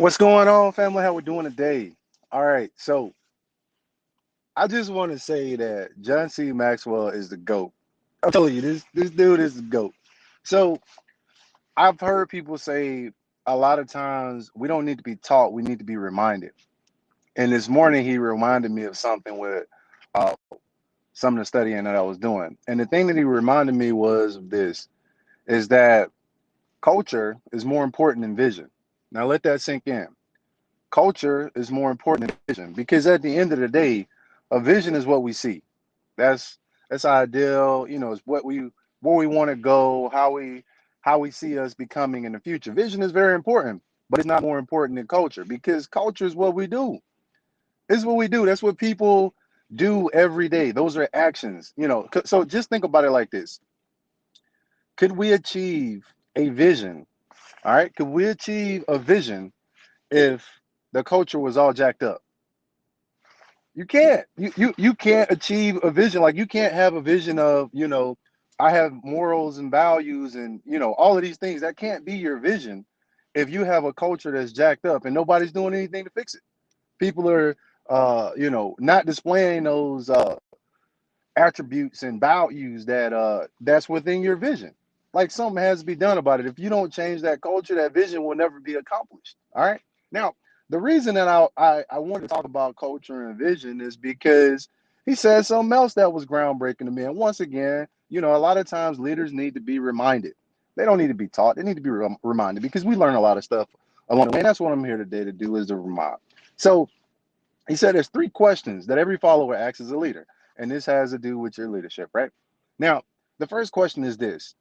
What's going on, family? How we doing today? All right, so I just want to say that John C. Maxwell is the GOAT. I'm telling you, this dude is the GOAT. So I've heard people say a lot of times we don't need to be taught, we need to be reminded. And this morning he reminded me of something with uh, some of the studying that I was doing. And the thing that he reminded me was of this is that culture is more important than vision. Now let that sink in. Culture is more important than vision because at the end of the day, a vision is what we see. That's that's ideal. Is what we where we want to go, how we see us becoming in the future. Vision is very important, but it's not more important than culture because culture is what we do. It's what we do. That's what people do every day. Those are actions. So just think about it like this: could we achieve a vision? All right, could we achieve a vision if the culture was all jacked up? You can't. You can't achieve a vision. Like you can't have a vision of, I have morals and values and all of these things. That can't be your vision if you have a culture that's jacked up and nobody's doing anything to fix it. People are not displaying those attributes and values that's within your vision. Like something has to be done about it. If you don't change that culture, that vision will never be accomplished. All right. Now, the reason that I wanted to talk about culture and vision is because he said something else that was groundbreaking to me. And once again, a lot of times leaders need to be reminded. They don't need to be taught. They need to be reminded because we learn a lot of stuff along the way. And that's what I'm here today to do is to remind. So he said there's three questions that every follower asks as a leader, and this has to do with your leadership, right? Now, the first question is this: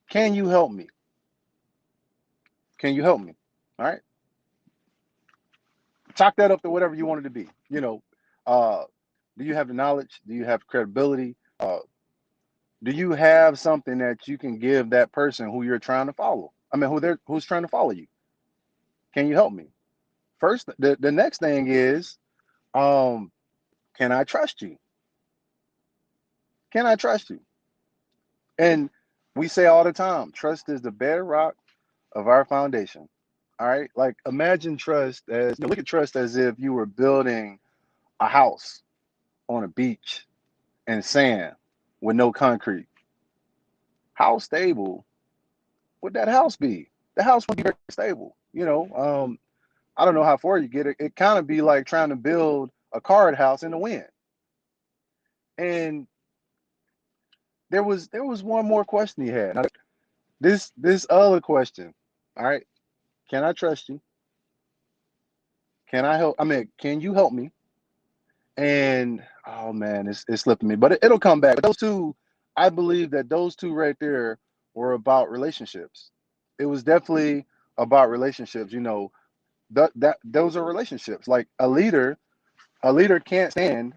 can you help me? Can you help me? All right. Chalk that up to whatever you want it to be. Uh, do you have the knowledge? Do you have credibility? Do you have something that you can give that person who you're trying to follow? I mean, who's trying to follow you? Can you help me? First, the next thing is, um, can I trust you? Can I trust you? And we say all the time, trust is the bedrock of our foundation. All right. Like imagine trust as look at trust as if you were building a house on a beach and sand with no concrete. How stable would that house be? The house would be very stable. I don't know how far you get it. It kind of be like trying to build a card house in the wind. And there was one more question he had. Now, this other question. All right. Can I trust you? Can I help? I mean, can you help me? And oh man, it's slipping me, but it'll come back. But those two, I believe that those two right there were about relationships. It was definitely about relationships. That those are relationships. Like a leader can't stand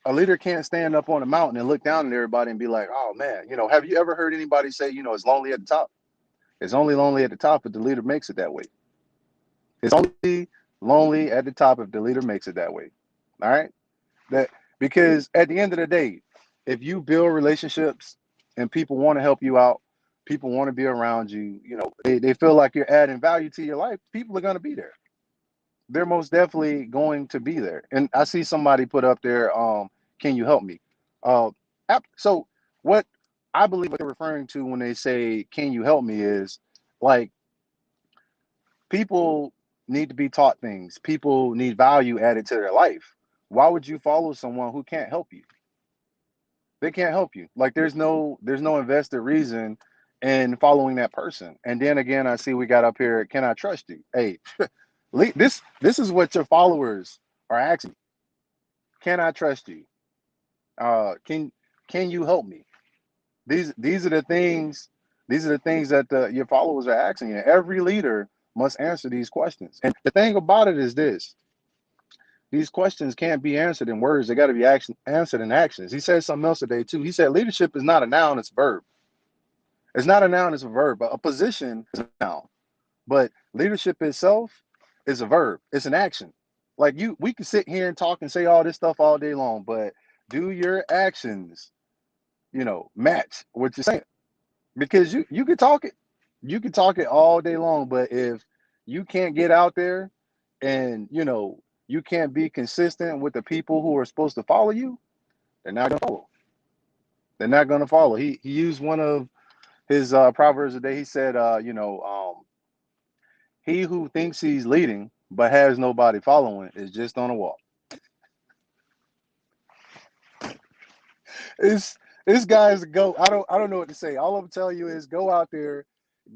a leader can't stand up on a mountain and look down at everybody and be like, oh man, have you ever heard anybody say, it's lonely at the top? It's only lonely at the top if the leader makes it that way. It's only lonely at the top if the leader makes it that way. All right. That because at the end of the day, if you build relationships and people want to help you out, people want to be around you, they feel like you're adding value to your life, people are going to be there. They're most definitely going to be there. And I see somebody put up there, can you help me? Uh, so what I believe what they're referring to when they say, can you help me is like people need to be taught things. People need value added to their life. Why would you follow someone who can't help you? They can't help you. Like there's no invested reason in following that person. And then again, I see we got up here, can I trust you? Hey, this is what your followers are asking. Can I trust you? Can you help me? These are the things that your followers are asking you. Every leader must answer these questions. And the thing about it is this: these questions can't be answered in words. They got to be answered in actions. He said something else today too. He said leadership is not a noun; it's a verb. It's not a noun; it's a verb. But a position is a noun. But leadership itself is a verb. It's an action. Like we can sit here and talk and say all this stuff all day long, but do your actions, match what you're saying? Because you can talk it. You can talk it all day long, but if you can't get out there and you can't be consistent with the people who are supposed to follow you, they're not gonna follow. They're not gonna follow. He used one of his proverbs today. He said, he who thinks he's leading but has nobody following is just on a walk. It's this guy's go. I don't know what to say. All I'm telling you is go out there,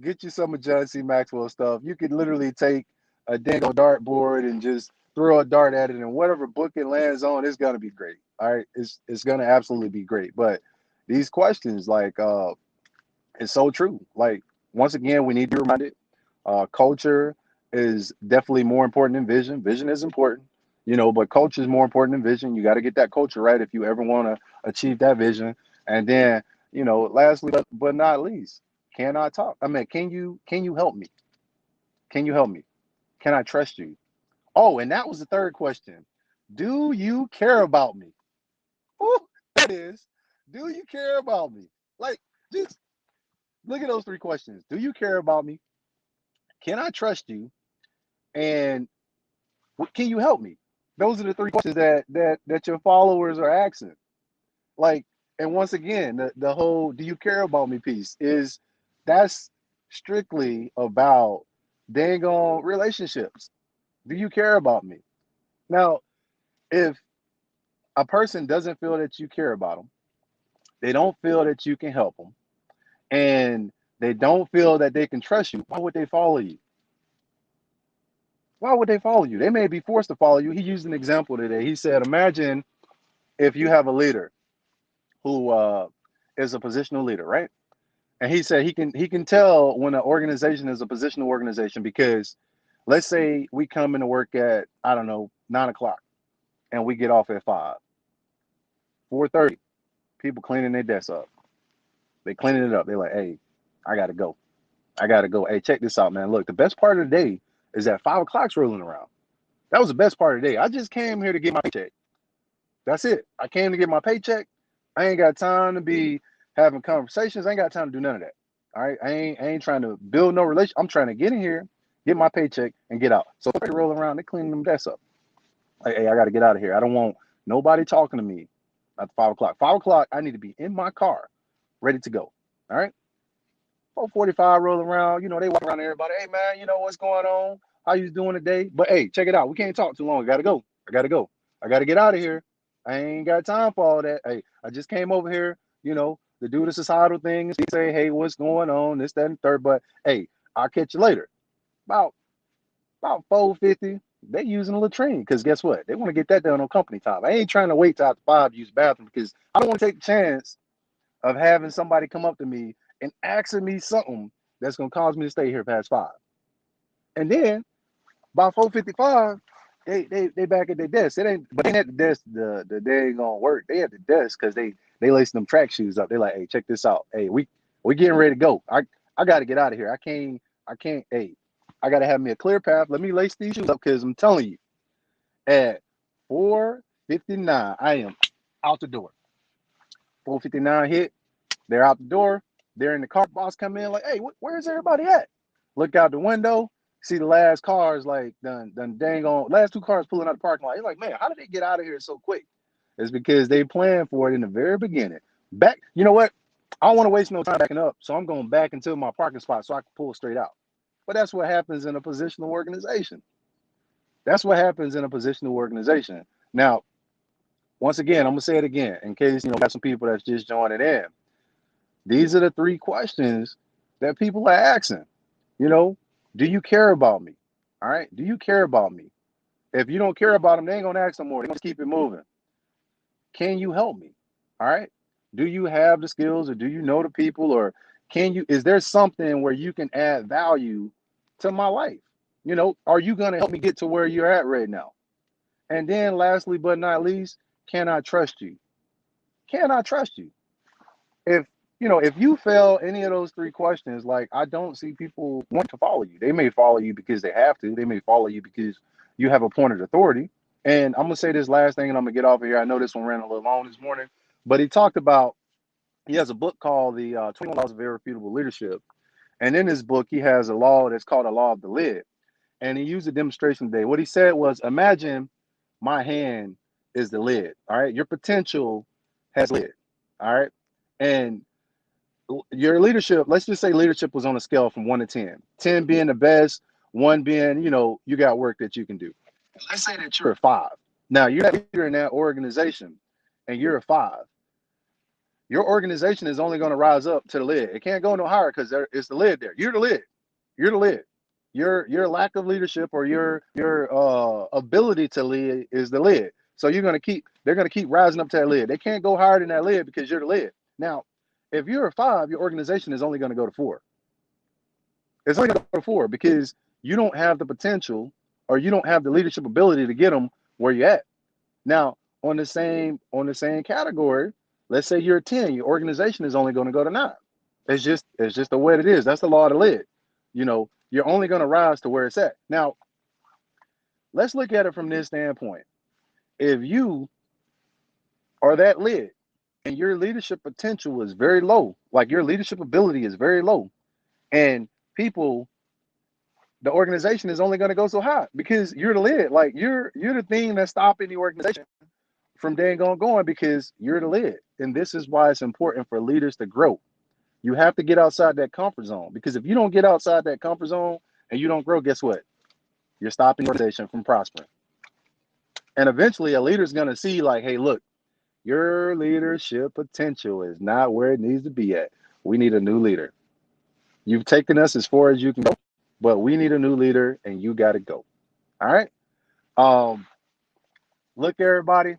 get you some of John C. Maxwell stuff. You could literally take a dangle dartboard and just throw a dart at it, and whatever book it lands on, it's gonna be great. All right, it's gonna absolutely be great. But these questions, like, it's so true. Like, once again, we need to be reminded. Culture is definitely more important than vision. Vision is important, but culture is more important than vision. You got to get that culture right if you ever want to achieve that vision. And then, lastly but not least, can I talk? I mean, can you help me? Can you help me? Can I trust you? Oh, and that was the third question. Do you care about me? Ooh, that is. Do you care about me? Like, just look at those three questions. Do you care about me? Can I trust you? And can you help me? Those are the three questions that your followers are asking. Like, and once again, the whole "do you care about me" piece is that's strictly about dang on relationships. Do you care about me? Now, if a person doesn't feel that you care about them, they don't feel that you can help them, and they don't feel that they can trust you, why would they follow you? Why would they follow you? They may be forced to follow you. He used an example today. He said, imagine if you have a leader who is a positional leader, right? And he said he can tell when an organization is a positional organization because let's say we come into work at, I don't know, 9 o'clock and we get off at 4:30. People cleaning their desks up. They cleaning it up. They're like, hey, I gotta go. I gotta go. Hey, check this out, man. Look, the best part of the day is that 5 o'clock's rolling around. That was the best part of the day. I just came here to get my paycheck. That's it. I came to get my paycheck. I ain't got time to be having conversations. I ain't got time to do none of that. All right. I ain't trying to build no relation. I'm trying to get in here, get my paycheck, and get out. So they roll around, they cleaning them desks up. Like, hey, I got to get out of here. I don't want nobody talking to me at 5 o'clock. 5 o'clock, I need to be in my car, ready to go. All right. 4:45 rolling around. They walk around to everybody. Hey man, what's going on? How you doing today? But hey, check it out. We can't talk too long. I gotta go. I gotta go. I gotta get out of here. I ain't got time for all that. Hey, I just came over here, to do the societal things. Say, hey, what's going on? This, that, and third. But hey, I'll catch you later. About about 4:50. They using a latrine because guess what? They want to get that done on company time. I ain't trying to wait till after 5 to use the bathroom because I don't want to take the chance of having somebody come up to me and asking me something that's gonna cause me to stay here past 5. And then by 4:55, they back at their desk. It ain't but they ain't at the desk the day ain't gonna work. They at the desk because they lacing them track shoes up. They like, hey, check this out. Hey, we getting ready to go. I gotta get out of here. I can't, hey, I gotta have me a clear path. Let me lace these shoes up because I'm telling you, at 4:59, I am out the door. 4:59 hit. They're out the door. They're in the car. Boss come in like, hey, where's everybody at? Look out the window. See the last cars like done dang on last two cars pulling out the parking lot. You're like, man, how did they get out of here so quick? It's because they planned for it in the very beginning. Back, you know what? I don't want to waste no time backing up, so I'm going back into my parking spot so I can pull straight out. But that's what happens in a positional organization. That's what happens in a positional organization. Now, once again, I'm gonna say it again in case got some people that's just joining in. These are the three questions that people are asking. You know, do you care about me? All right. Do you care about me? If you don't care about them, they ain't gonna ask no more. They're gonna keep it moving. Can you help me? All right. Do you have the skills or do you know the people or is there something where you can add value to my life? Are you gonna help me get to where you're at right now? And then lastly but not least, can I trust you? Can I trust you? If you fail any of those three questions, like I don't see people want to follow you. They may follow you because they have to. They may follow you because you have appointed authority. And I'm gonna say this last thing, and I'm gonna get off of here. I know this one ran a little long this morning, but he talked about he has a book called the 21 Laws of Irrefutable Leadership, And in his book, he has a law that's called a law of the lid. And he used a demonstration today. What he said was, imagine my hand is the lid. All right. Your potential has a lid. All right. And your leadership, let's just say leadership was on a scale from 1 to 10. 10 being the best, 1 being, you got work that you can do. Let's say that you're a 5. Now you're a leader in that organization and you're a 5. Your organization is only going to rise up to the lid. It can't go no higher because it's the lid there. You're the lid. You're the lid. Your lack of leadership or your ability to lead is the lid. So they're gonna keep rising up to that lid. They can't go higher than that lid because you're the lid. Now, if you're a 5, your organization is only going to go to 4. It's only going to go to 4 because you don't have the potential or you don't have the leadership ability to get them where you're at. Now, on the same category, let's say you're a 10, your organization is only going to go to 9. It's just the way it is. That's the law of the lid. You're only going to rise to where it's at. Now, let's look at it from this standpoint. If you are that lid and your leadership potential is very low, like your leadership ability is very low, and the organization is only going to go so high because you're the lid. Like you're the thing that's stopping the organization from dang on going because you're the lid. And this is why it's important for leaders to grow. You have to get outside that comfort zone, because if you don't get outside that comfort zone and you don't grow, guess what? You're stopping the organization from prospering. And eventually a leader's going to see like, hey, look, your leadership potential is not where it needs to be at. We need a new leader. You've taken us as far as you can go, but we need a new leader and you got to go. All right. Look, everybody,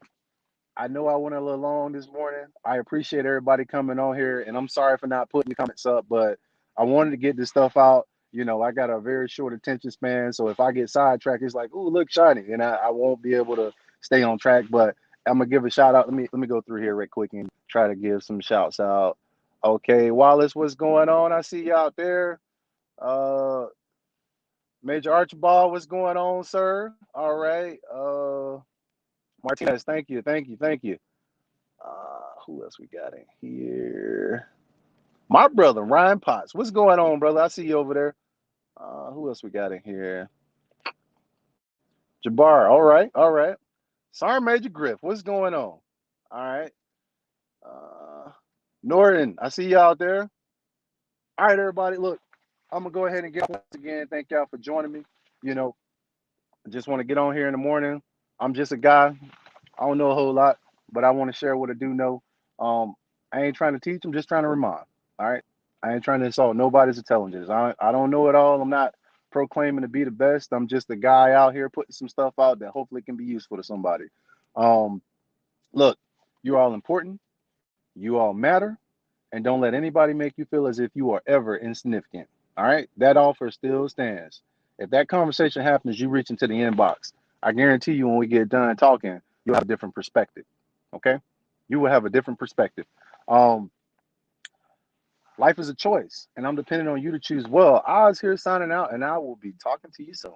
I know I went a little long this morning. I appreciate everybody coming on here, and I'm sorry for not putting the comments up, but I wanted to get this stuff out. I got a very short attention span, so if I get sidetracked, it's like, ooh, look, shiny, and I won't be able to stay on track. But I'm gonna give a shout out. Let me go through here real quick and try to give some shouts out. Okay, Wallace, what's going on? I see you out there. Major Archibald, what's going on, sir? All right. Martinez, thank you. Who else we got in here? My brother, Ryan Potts. What's going on, brother? I see you over there. Who else we got in here? Jabbar. All right. Sorry, Major Griff. What's going on? All right. Norton, I see you out there. All right, everybody. Look, I'm going to go ahead and get once again. Thank y'all for joining me. I just want to get on here in the morning. I'm just a guy. I don't know a whole lot, but I want to share what I do know. I ain't trying to teach. I'm just trying to remind. All right. I ain't trying to insult nobody's intelligence. I don't know it all. I'm not proclaiming to be the best. I'm just a guy out here putting some stuff out that hopefully can be useful to somebody. Look, you're all important. You all matter. And don't let anybody make you feel as if you are ever insignificant. All right. That offer still stands. If that conversation happens, you reach into the inbox. I guarantee you when we get done talking, you'll have a different perspective. Okay? You will have a different perspective. Life is a choice, and I'm depending on you to choose well. Oz here signing out, and I will be talking to you soon.